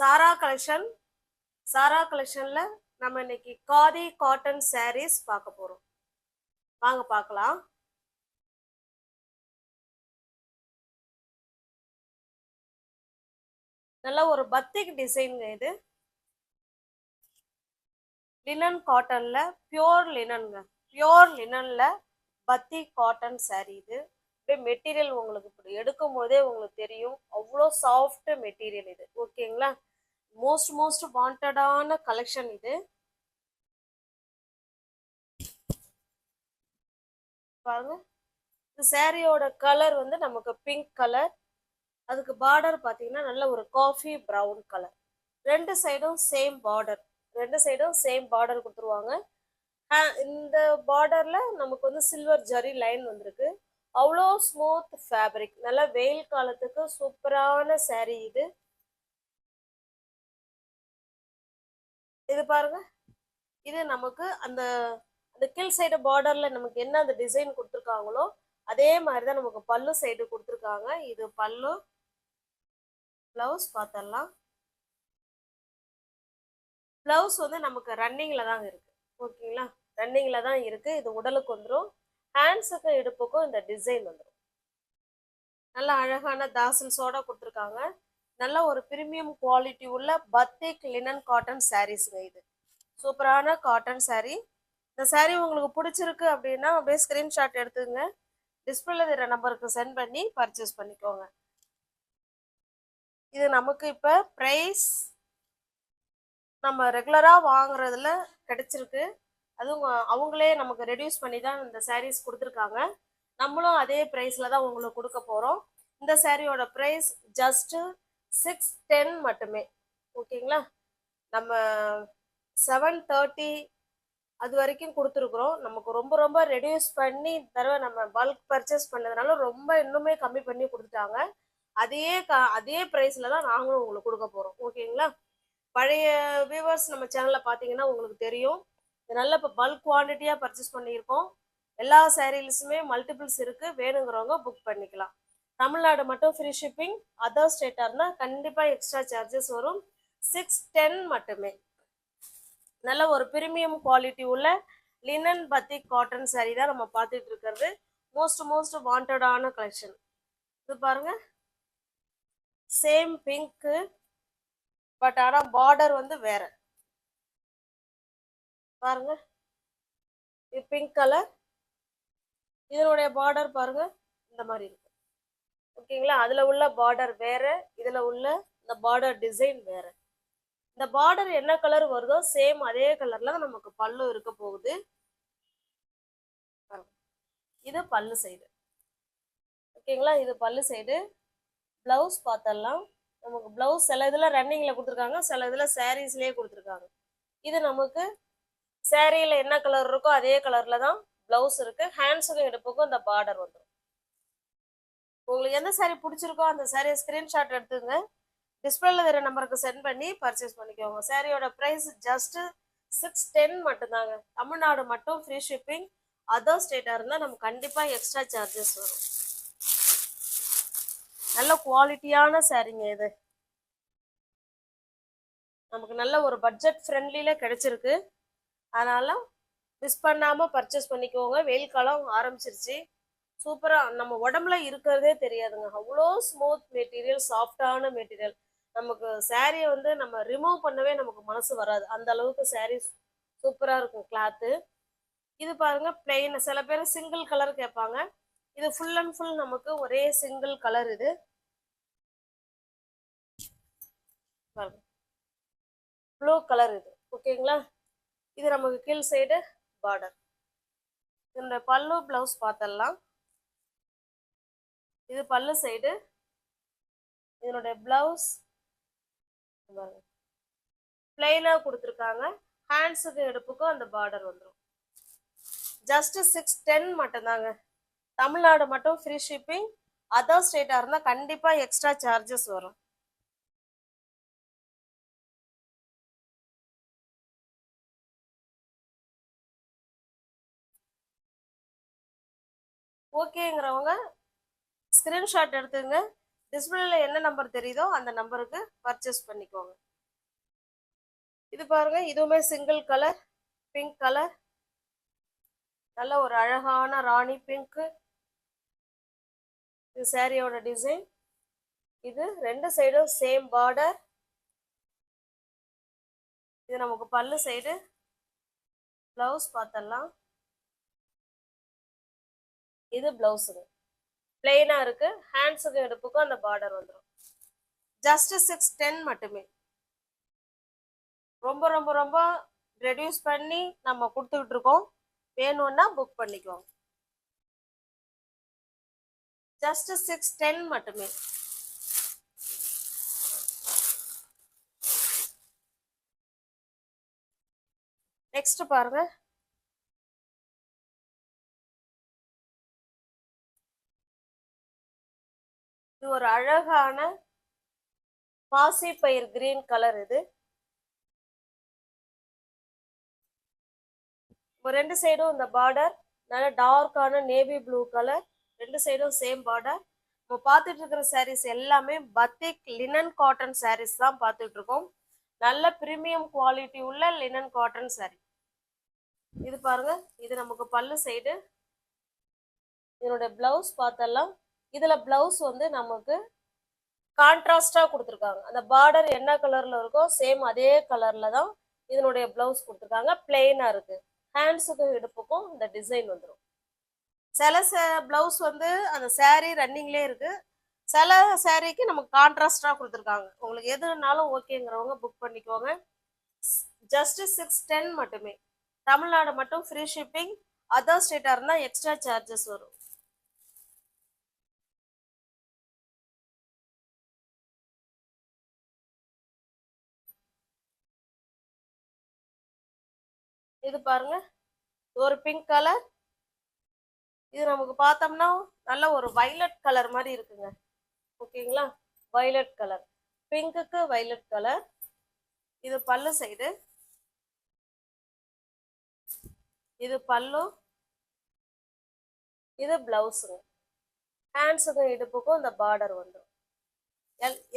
சாரா collection. சாரா கலெக்ஷன்ல நம்ம இன்னைக்கு khadi cotton saris பார்க்க போறோம். வாங்க பார்க்கலாம். நல்ல ஒரு பத்திக் டிசைன்ங்க இது. லினன் காட்டன்ல பியோர் லினன்ங்க. பியோர் லினன்ல பத்திக் காட்டன் சாரீ இது. மெட்டீரியல் உங்களுக்கு இப்படி எடுக்கும் போதே உங்களுக்கு தெரியும், அவ்வளோ சாஃப்ட் மெட்டீரியல் இது. ஓகேங்களா? மோஸ்ட் வாண்டடான கலெக்ஷன் இது. பாருங்க, இந்த சாரியோட கலர் வந்து நமக்கு பிங்க் கலர். அதுக்கு பார்டர் பார்த்தீங்கன்னா நல்ல ஒரு காஃபி ப்ரௌன் கலர். ரெண்டு சைடும் சேம் பார்டர் கொடுத்துருவாங்க. இந்த பார்டர்ல நமக்கு வந்து சில்வர் ஜரி லைன் வந்திருக்கு. அவ்வளோ ஸ்மூத் ஃபேப்ரிக். நல்ல வெயில் காலத்துக்கு சூப்பரான சாரீ இது. இது பாருங்க, இது நமக்கு அந்த அந்த கீழ் சைடு பார்டர்ல நமக்கு என்ன அந்த டிசைன் கொடுத்துருக்காங்களோ அதே மாதிரிதான் நமக்கு பல்லு சைடு கொடுத்துருக்காங்க. இது பல்லு. பிளவுஸ் பார்த்தரலாம். பிளவுஸ் வந்து நமக்கு ரன்னிங்ல தான் இருக்கு. ஓகேங்களா? ரன்னிங்ல தான் இருக்கு. இது உடலுக்கு வந்துடும். ஹேண்ட்ஸுக்கும் இடுப்புக்கும் இந்த டிசைன் வந்துடும். நல்ல அழகான தாசில்ஸோட கொடுத்துருக்காங்க. நல்ல ஒரு பிரீமியம் குவாலிட்டி உள்ள பத்திக் லினன் காட்டன் சாரீஸ்ங்க இது. சூப்பரான காட்டன் சாரீ. இந்த சாரீ உங்களுக்கு பிடிச்சிருக்கு அப்படின்னா அப்படியே ஸ்கிரீன்ஷாட் எடுத்துங்க. டிஸ்பிளேல இருக்கிற நம்பருக்கு சென்ட் பண்ணி பர்ச்சேஸ் பண்ணிக்கோங்க. இது நமக்கு இப்போ ப்ரைஸ் நம்ம ரெகுலராக வாங்குறதுல கிடைச்சிருக்கு. அதுவும் அவங்களே நமக்கு ரெடியூஸ் பண்ணி தான் இந்த சாரீஸ் கொடுத்துருக்காங்க. நம்மளும் அதே ப்ரைஸில் தான் உங்களுக்கு கொடுக்க போகிறோம். இந்த சாரியோட ப்ரைஸ் ஜஸ்ட்டு 610 மட்டுமே. ஓகேங்களா? நம்ம 730 அது வரைக்கும் கொடுத்துருக்குறோம். நமக்கு ரொம்ப ரெடியூஸ் பண்ணி தடவை நம்ம பல்க் பர்ச்சேஸ் பண்ணதுனால ரொம்ப இன்னுமே கம்மி பண்ணி கொடுத்துட்டாங்க. அதே ப்ரைஸில் தான் நாங்களும் உங்களுக்கு கொடுக்க போகிறோம். ஓகேங்களா? பழைய வியூவர்ஸ் நம்ம சேனலில் பார்த்தீங்கன்னா உங்களுக்கு தெரியும், நல்ல இப்போ பல்க் குவான்டிட்டியாக பர்ச்சேஸ் பண்ணியிருக்கோம். எல்லா சாரீஸுமே மல்டிபிள்ஸ் இருக்குது. வேணுங்கிறவங்க புக் பண்ணிக்கலாம். தமிழ்நாடு மட்டும் ஃப்ரீ ஷிப்பிங். அதர் ஸ்டேட்டாக இருந்தால் கண்டிப்பாக எக்ஸ்ட்ரா சார்ஜஸ் வரும். 610 மட்டுமே. நல்ல ஒரு பிரீமியம் குவாலிட்டி உள்ள லினன் பத்திக் காட்டன் சாரீ தான் நம்ம பார்த்துட்டு இருக்கிறது. மோஸ்ட் வாண்டடான கலெக்ஷன். இது பாருங்க, சேம் பிங்க்கு, பட் ஆனால் பார்டர் வந்து வேற. பாருங்க, இது பிங்க் கலர். இதனுடைய பார்டர் பாருங்க இந்த மாதிரி இருக்கு. ஓகேங்களா? அதுல உள்ள பார்டர் வேற, இதுல உள்ள இந்த பார்டர் டிசைன் வேற. இந்த பார்டர் என்ன கலர் வருதோ சேம் அதே கலர்ல தான் நமக்கு பல்லு இருக்க போகுது. இது பல்லு சைடு. ஓகேங்களா? இது பல்லு சைடு. பிளவுஸ் பார்த்தரலாம். நமக்கு பிளவுஸ் சில இதுல ரன்னிங்ல கொடுத்துருக்காங்க, சில இதுல சாரீஸ்லயே கொடுத்துருக்காங்க. இது நமக்கு சாரியில என்ன கலர் இருக்கோ அதே கலர்ல தான் பிளவுஸ் இருக்கு. ஹேண்ட்ஸுக்கும் இடுப்புக்கும் இந்த பார்டர் வந்துடும். உங்களுக்கு எந்த சாரீ பிடிச்சிருக்கோ அந்த சாரியை ஸ்கிரீன்ஷாட் எடுத்துங்க. டிஸ்பிளேல வேற நம்பருக்கு சென்ட் பண்ணி பர்ச்சேஸ் பண்ணிக்கோங்க. சாரியோட ப்ரைஸ் ஜஸ்ட் 610 மட்டும்தாங்க. தமிழ்நாடு மட்டும் ஃப்ரீ ஷிப்பிங். அதர் ஸ்டேட்டாக இருந்தால் நம்ம கண்டிப்பாக எக்ஸ்ட்ரா சார்ஜஸ் வரும். நல்ல குவாலிட்டியான சாரீங்க இது. நமக்கு நல்ல ஒரு பட்ஜெட் ஃப்ரெண்ட்லியில கிடைச்சிருக்கு. அதனால மிஸ் பண்ணாமல் பர்ச்சேஸ் பண்ணிக்கோங்க. வெயில் காலம் ஆரம்பிச்சிருச்சு. சூப்பராக நம்ம உடம்புல இருக்கிறதே தெரியாதுங்க. அவ்வளோ ஸ்மூத் மெட்டீரியல், சாஃப்டான மெட்டீரியல். நமக்கு சாரியை வந்து நம்ம ரிமூவ் பண்ணவே நமக்கு மனசு வராது. அந்த அளவுக்கு சாரீ சூப்பராக இருக்கும் கிளாத்து. இது பாருங்க பிளெயின். சில பேர் சிங்கிள் கலர் கேட்பாங்க. இது ஃபுல் அண்ட் ஃபுல் நமக்கு ஒரே சிங்கிள் கலர். இது பாருங்க, ப்ளூ கலர் இது. ஓகேங்களா? இது நமக்கு கீழ் சைடு பார்டர். இந்த பல்லு பிளவுஸ் பார்த்தரலாம். இது பல்லு சைடு. இதனுடைய பிளவுஸ் பிளெயினா கொடுத்துருக்காங்க. ஹேண்ட்ஸுக்கு இடுப்புக்கும் அந்த பார்டர் வந்துடும். ஜஸ்ட் 610 மட்டும்தாங்க. தமிழ்நாடு மட்டும் ஃப்ரீ ஷிப்பிங். அதர் ஸ்டேட்டா இருந்தா கண்டிப்பா எக்ஸ்ட்ரா சார்ஜஸ் வரும். ஓகேங்கிறவங்க ஸ்கிரீன்ஷாட் எடுத்துங்க. டிஸ்பிளேல என்ன நம்பர் தெரியுதோ அந்த நம்பருக்கு பர்ச்சேஸ் பண்ணிக்கோங்க. இது பாருங்க, இதுவுமே சிங்கிள் கலர், பிங்க் கலர், நல்ல ஒரு அழகான ராணி பிங்க். இது சாரியோட டிசைன். இது ரெண்டு சைடும் சேம் பார்டர். இது நமக்கு பல்லு சைடு. பிளவுஸ் பார்த்தலாம். இது பிளவுஸுங்க, பிளெயினா இருக்கு. ஹேண்ட்ஸுக்கு எடுப்புக்கும் அந்த பார்டர் வந்துடும். ஜஸ்ட் 610 மட்டுமே. ரொம்ப ரொம்ப ரொம்ப ரெடியூஸ் பண்ணி நம்ம கொடுத்துக்கிட்டு இருக்கோம். வேணும்னா புக் பண்ணிக்கோங்க. ஜஸ்ட் 610 மட்டுமே. நெக்ஸ்ட் பாருங்க, இது ஒரு அழகான பாசி பயிர் கிரீன் கலர். இது ரெண்டு சைடும் இந்த பார்டர் நல்ல டார்க்கான நேவி ப்ளூ கலர். ரெண்டு சைடும் சேம் பார்டர். நம்ம பார்த்துட்டு இருக்கிற சாரீஸ் எல்லாமே பத்திக் லினன் காட்டன் சாரீஸ் தான் பார்த்துட்டு இருக்கோம். நல்ல பிரீமியம் குவாலிட்டி உள்ள லினன் காட்டன் சாரீ. இது பாருங்க, இது நமக்கு பல்லு சைடு. இதனுடைய பிளவுஸ் பார்த்தலாம். இதுல பிளவுஸ் வந்து நமக்கு கான்ட்ராஸ்டா கொடுத்துருக்காங்க. அந்த பார்டர் என்ன கலர்ல இருக்கோ சேம் அதே கலர்ல தான் இதனுடைய பிளவுஸ் கொடுத்துருக்காங்க. பிளெயினா இருக்கு. ஹேண்ட்ஸுக்கும் இடுப்புக்கும் இந்த டிசைன் வந்துடும். சில பிளவுஸ் வந்து அந்த சாரீ ரன்னிங்லேயே இருக்கு. சில சாரீக்கு நமக்கு கான்ட்ராஸ்டா கொடுத்துருக்காங்க. உங்களுக்கு எதுனாலும் ஓகேங்கிறவங்க புக் பண்ணிக்கோங்க. ஜஸ்ட் 610 மட்டுமே. தமிழ்நாடு மட்டும் ஃப்ரீ ஷிப்பிங். அதர் ஸ்டேட்டா இருந்தா எக்ஸ்ட்ரா சார்ஜஸ் வரும். இது பாருங்க, ஒரு பிங்க் கலர். இது நமக்கு பார்த்தோம்னா நல்ல ஒரு வைலட் கலர் மாதிரி இருக்குங்க. ஓகேங்களா, வைலட் கலர், பிங்க்குக்கு வைலட் கலர். இது பல்லு சைடு. இது பல்லு, இது பிளவுஸுங்க. ஹேண்ட்ஸுக்கும் இடுப்புக்கும் இந்த பார்டர் வந்துடும்.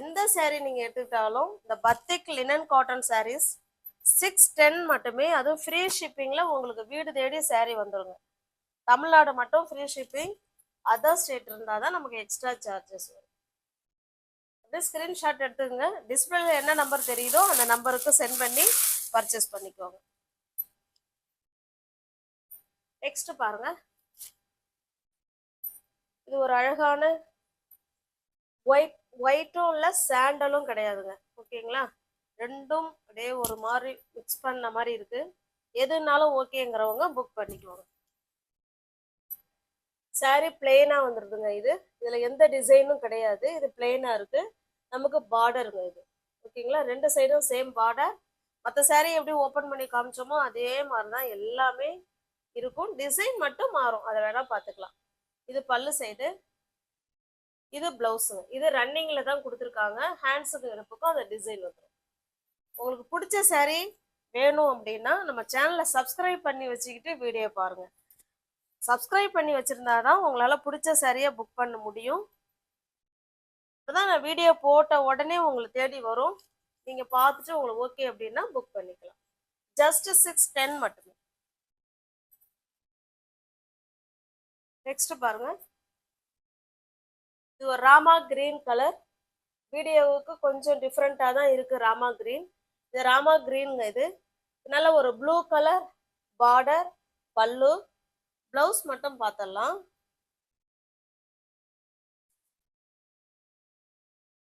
எந்த சாரீ நீங்க எடுத்துக்கிட்டாலும் இந்த பத்திக் லினன் காட்டன் சாரீஸ் 610 மட்டுமே. அதுவும் ஃப்ரீ ஷிப்பிங்ல உங்களுக்கு வீடு தேடி சாரீ வந்துருங்க. தமிழ்நாடு மட்டும் ஃப்ரீ ஷிப்பிங். அதர் ஸ்டேட் இருந்தால் தான் நமக்கு எக்ஸ்ட்ரா சார்ஜஸ் வரும். அப்படியே ஸ்க்ரீன்ஷாட் எடுத்துக்கங்க. டிஸ்பிளேல என்ன நம்பர் தெரியுதோ அந்த நம்பருக்கு சென்ட் பண்ணி பர்ச்சேஸ் பண்ணிக்கோங்க. நெக்ஸ்ட் பாருங்க, இது ஒரு அழகான ஒயிட்டும் இல்லை சாண்டலும் கிடையாதுங்க. ஓகேங்களா, ரெண்டும் அப்படியே ஒரு மாதிரி மிக்ஸ் பண்ண மாதிரி இருக்கு. எதுனாலும் ஓகேங்கிறவங்க புக் பண்ணிக்குவாங்க. சாரீ பிளெயினா வந்துருதுங்க. இதுல எந்த டிசைனும் கிடையாது. இது பிளெயினா இருக்கு. நமக்கு பார்டருங்க இது. ஓகேங்களா, ரெண்டு சைடும் சேம் பார்டர். மற்ற சாரீ எப்படி ஓப்பன் பண்ணி காமிச்சோமோ அதே மாதிரிதான் எல்லாமே இருக்கும். டிசைன் மட்டும் மாறும், அதை வேணா பார்த்துக்கலாம். இது பல்லு சைடு. இது பிளவுஸுங்க. இது ரன்னிங்ல தான் கொடுத்துருக்காங்க. ஹேண்ட்ஸுக்கு இடுப்புக்கும் அந்த டிசைன் வந்துடும். உங்களுக்கு பிடிச்ச சாரீ வேணும் அப்படின்னா நம்ம சேனலை சப்ஸ்கிரைப் பண்ணி வச்சுக்கிட்டு வீடியோ பாருங்க. சப்ஸ்கிரைப் பண்ணி வச்சிருந்தாதான் உங்களால பிடிச்ச சாரியை புக் பண்ண முடியும். அப்பதான் நான் வீடியோ போட்ட உடனே உங்களுக்கு தேடி வரும். நீங்க பார்த்துட்டு உங்களுக்கு ஓகே அப்படின்னா புக் பண்ணிக்கலாம். ஜஸ்ட் 610 மட்டுமே. நெக்ஸ்ட் பாருங்க, இது ஒரு ராமா கிரீன் கலர். வீடியோவுக்கு கொஞ்சம் டிஃப்ரெண்டா தான் இருக்கு ராமா கிரீன். இது ராமா கிரீன்ங்க. இது நல்ல ஒரு ப்ளூ கலர் பார்டர், பல்லு, பிளவுஸ் மட்டும் பார்த்தலாம்.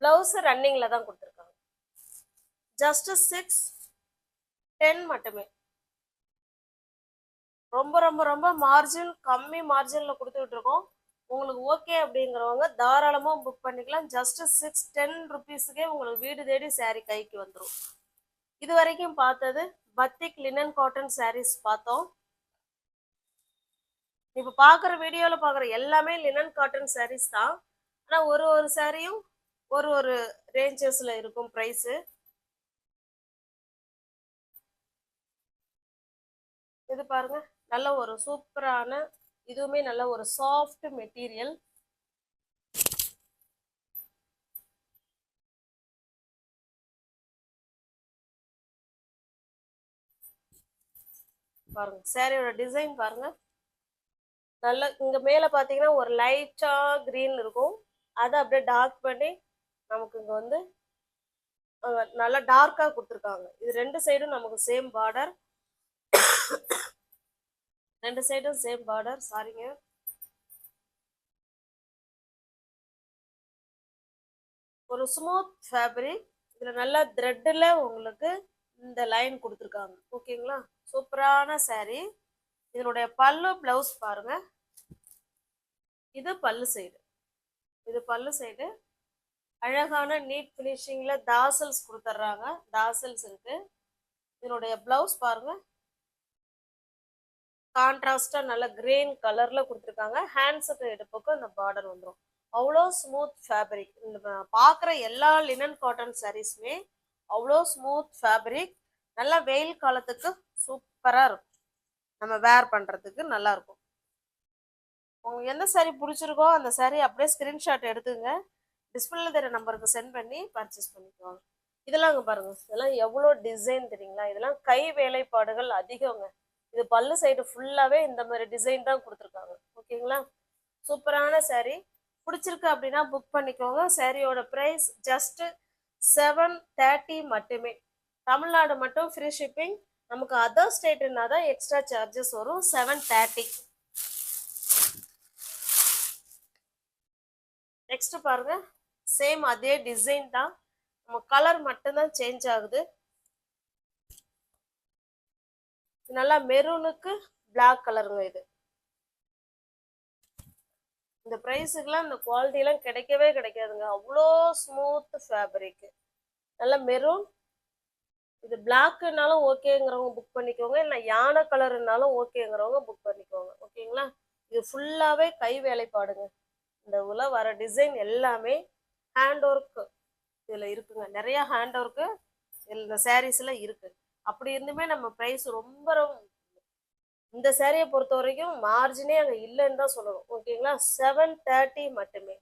பிளவுஸ் ரன்னிங்ல தான் கொடுத்துருக்காங்க. ஜஸ்ட் 610 மட்டுமே. ரொம்ப ரொம்ப ரொம்ப மார்ஜின் கம்மி மார்ஜின்ல கொடுத்துட்டு இருக்கோம். உங்களுக்கு ஓகே அப்படிங்கிறவங்க தாராளமா புக் பண்ணிக்கலாம். ஜஸ்ட் 610 ருபீஸுக்கே உங்களுக்கு வீடு தேடி சாரீ கைக்கு வந்துடும். இது வரைக்கும் பார்த்தது பத்திக் லினன் காட்டன் சாரீஸ் பார்த்தோம். இப்ப பாக்குற வீடியோல பாக்குற எல்லாமே லினன் காட்டன் சாரீஸ் தான். ஆனா ஒரு ஒரு சாரியும் ஒரு ஒரு ரேஞ்சஸ்ல இருக்கும் பிரைஸ். இது பாருங்க, நல்ல ஒரு சூப்பரான, இதுவுமே நல்ல ஒரு சாஃப்ட் மெட்டீரியல். பாருங்க சாரியோட டிசைன் பாருங்க. நல்ல இங்க மேல பாத்தீங்கன்னா ஒரு லைட்டா கிரீன் இருக்கும். அதை அப்படியே டார்க் பண்ணி நமக்கு இங்க வந்து நல்லா டார்க்கா கொடுத்துருக்காங்க. இது ரெண்டு சைடும் நமக்கு சேம் பார்டர். ரெண்டு சைடும் சேம் பார்டர். சாரிங்க. ஒரு ஸ்மூத் ஃபேப்ரிக். இதுல நல்லா த்ரெட்ல உங்களுக்கு இந்த லைன் கொடுத்துருக்காங்க. ஓகேங்களா? சூப்பரான சாரி. இதனுடைய பல்லு பிளவுஸ் பாருங்க. இது பல்லு சைடு. இது பல்லு சைடு. அழகான நீட் ஃபினிஷிங்ல தாசல்ஸ் கொடுத்துட்றாங்க. தாசல்ஸ் இருக்கு. இதனுடைய பிளவுஸ் பாருங்க. கான்ட்ராஸ்டா நல்ல கிரீன் கலர்ல கொடுத்துருக்காங்க. ஹேண்ட்ஸுக்கு எடுப்புக்கு இந்த பார்டர் வந்துடும். அவ்வளோ ஸ்மூத் ஃபேப்ரிக். இந்த பார்க்குற எல்லா லினன் காட்டன் சாரீஸுமே அவ்வளோ ஸ்மூத் ஃபேப்ரிக். நல்லா வெயில் காலத்துக்கு சூப்பராக இருக்கும். நம்ம வேர் பண்ணுறதுக்கு நல்லா இருக்கும். உங்களுக்கு எந்த சாரீ பிடிச்சிருக்கோ அந்த சாரீ அப்படியே ஸ்க்ரீன்ஷாட் எடுத்துங்க. டிஸ்பிளேல தெரிய நம்பருக்கு சென்ட் பண்ணி பர்ச்சேஸ் பண்ணிக்குவாங்க. இதெல்லாம் அங்கே பாருங்க. இதெல்லாம் எவ்வளோ டிசைன் தெரியுங்களா? இதெல்லாம் கை வேலைப்பாடுகள் அதிகங்க. இது பல்லு சைடு ஃபுல்லாகவே இந்த மாதிரி டிசைன் தான் கொடுத்துருக்காங்க. ஓகேங்களா? சூப்பரான சாரீ. பிடிச்சிருக்கு அப்படின்னா புக் பண்ணிக்கோங்க. சாரியோட ப்ரைஸ் ஜஸ்ட் 730 மட்டுமே. தமிழ்நாடு மட்டும் ஃப்ரீ ஷிப்பிங். நமக்கு அதர் ஸ்டேட்னா தான் எக்ஸ்ட்ரா சார்ஜஸ் வரும். 730. நெக்ஸ்ட் பாருங்க. சேம் அதே டிசைன் தான். நம்ம கலர் மட்டும்தான் சேஞ்ச் ஆகுது. நல்லா மெரூனுக்கு பிளாக் கலருங்க. இது இந்த ப்ரைஸுக்கெல்லாம் இந்த குவாலிட்டிலாம் கிடைக்கவே கிடைக்காதுங்க. அவ்வளோ ஸ்மூத் ஃபேப்ரிக். நல்ல மெரூன். இது பிளாக்குனாலும் ஓகேங்கிறவங்க புக் பண்ணிக்கோங்க. இல்லை யானை கலருனாலும் ஓகேங்கிறவங்க புக் பண்ணிக்கோங்க. ஓகேங்களா? இது ஃபுல்லாகவே கை வேலைப்பாடுங்க. இந்த உள்ள வர டிசைன் எல்லாமே ஹேண்ட் ஒர்க்கு இதில் இருக்குங்க. நிறைய ஹேண்ட் ஒர்க்கு இந்த சாரீஸில் இருக்கு. அப்படி இருந்துமே நம்ம ப்ரைஸ் ரொம்ப இந்த சாரியை பொறுத்த வரைக்கும் மார்ஜினே அங்கே இல்லைன்னு தான் சொல்லணும். ஓகேங்களா? 730 மட்டுமே.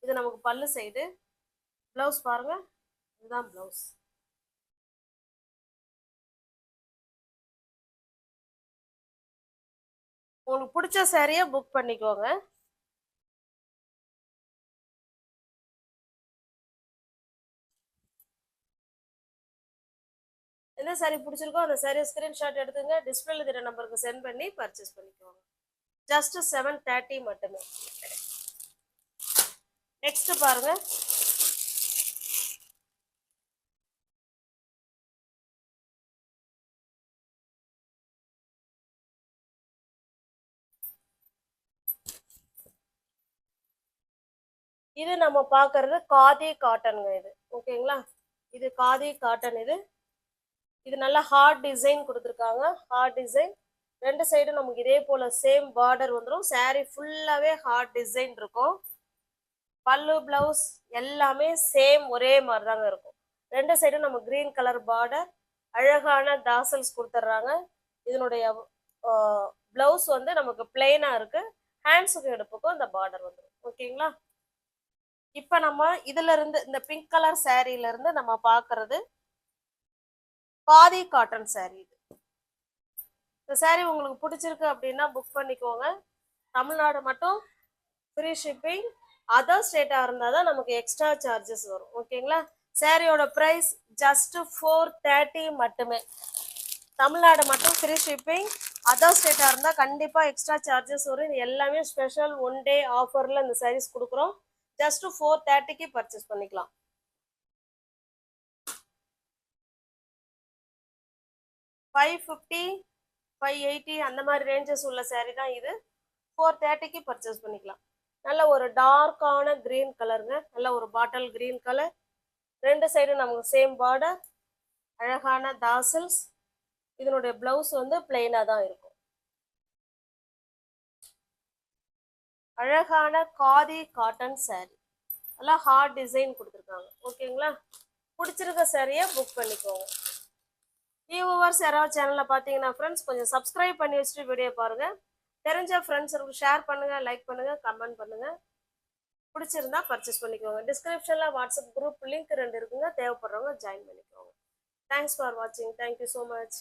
இது நமக்கு பல்லு சைடு. ப்ளவுஸ் பாருங்க. இதுதான் ப்ளவுஸ். உங்களுக்கு பிடிச்ச சாரியை புக் பண்ணிக்கோங்க. எந்த சாரி பிடிச்சிருக்கோ அந்த சாரியை ஸ்கிரீன்ஷாட் எடுத்துங்க. டிஸ்பிளேல தெரிய நம்பருக்கு சென்ட் பண்ணி பர்ச்சேஸ் பண்ணிக்கோங்க. ஜஸ்ட் 730 மட்டுமே. நெக்ஸ்ட் பாருங்க. இது நம்ம பார்க்கறது காதி காட்டனுங்க. இது ஓகேங்களா? இது காதி காட்டன். இது நல்லா ஹார்ட் டிசைன் கொடுத்துருக்காங்க. Heart design. ரெண்டு சைடும் நமக்கு இதே போல சேம் பார்டர் வந்துடும். சாரி ஃபுல்லாவே ஹார்ட் டிசைன் இருக்கும். பல்லு பிளவுஸ் எல்லாமே சேம் ஒரே மாதிரி தாங்க இருக்கும். ரெண்டு சைடும் நம்ம கிரீன் கலர் பார்டர். அழகான தாசல்ஸ் கொடுத்துட்றாங்க. இதனுடைய பிளவுஸ் வந்து நமக்கு பிளெயினா இருக்கு. ஹேண்ட்ஸுக்கு எடுப்புக்கும் இந்த பார்டர் வந்துடும். ஓகேங்களா? இப்ப நம்ம இதுல இருந்து இந்த பிங்க் கலர் சாரீல இருந்து நம்ம பாக்குறது காதி காட்டன் சாரீ. இந்த சாரீ உங்களுக்கு பிடிச்சிருக்கு அப்படின்னா புக் பண்ணிக்கோங்க. தமிழ்நாடு மட்டும் ஃப்ரீ ஷிப்பிங். அதர் ஸ்டேட்டா இருந்தால் தான் நமக்கு எக்ஸ்ட்ரா சார்ஜஸ் வரும். ஓகேங்களா? சாரியோட ப்ரைஸ் ஜஸ்ட் 430 மட்டுமே. தமிழ்நாடு மட்டும் ஃப்ரீ ஷிப்பிங். அதர் ஸ்டேட்டா இருந்தால் கண்டிப்பாக எக்ஸ்ட்ரா சார்ஜஸ் வரும். இது எல்லாமே ஸ்பெஷல் 1 டே ஆஃபரில் இந்த சாரீஸ் கொடுக்குறோம். ஜஸ்ட் 430க்கு பர்ச்சேஸ் பண்ணிக்கலாம். 550 580 அந்த மாதிரி ரேஞ்சஸ் உள்ள சாரீ தான் இது. 430க்கு பர்ச்சேஸ் பண்ணிக்கலாம். நல்ல ஒரு டார்க்கான கிரீன் கலருங்க. நல்ல ஒரு பாட்டில் கிரீன் கலர். ரெண்டு சைடும் நமக்கு சேம் பார்டர். அழகான தாசல்ஸ். இதனுடைய பிளவுஸ் வந்து பிளெயினா தான் இருக்கும். அழகான காதி காட்டன் சாரீ. நல்லா ஹார்ட் டிசைன் கொடுத்துருக்காங்க. ஓகேங்களா? பிடிச்சிருக்க சாரியை புக் பண்ணிக்கோங்க. வியூவர்ஸ் யாராவது சேனல்ல பார்த்தீங்கன்னா ஃப்ரெண்ட்ஸ் கொஞ்சம் சப்ஸ்கிரைப் பண்ணி வச்சுட்டு வீடியோ பாருங்க. தெரிஞ்ச ஃப்ரெண்ட்ஸுக்கு ஷேர் பண்ணுங்க, லைக் பண்ணுங்க, கமெண்ட் பண்ணுங்க. பிடிச்சிருந்தா பர்ச்சேஸ் பண்ணிக்கோங்க. டிஸ்கிரிப்ஷன்ல வாட்ஸ்அப் குரூப் லிங்க் 2 இருக்குங்க. தேவைப்படுறவங்க ஜாயின் பண்ணிக்கோங்க. தேங்க்ஸ் ஃபார் வாட்சிங். Thank you so much.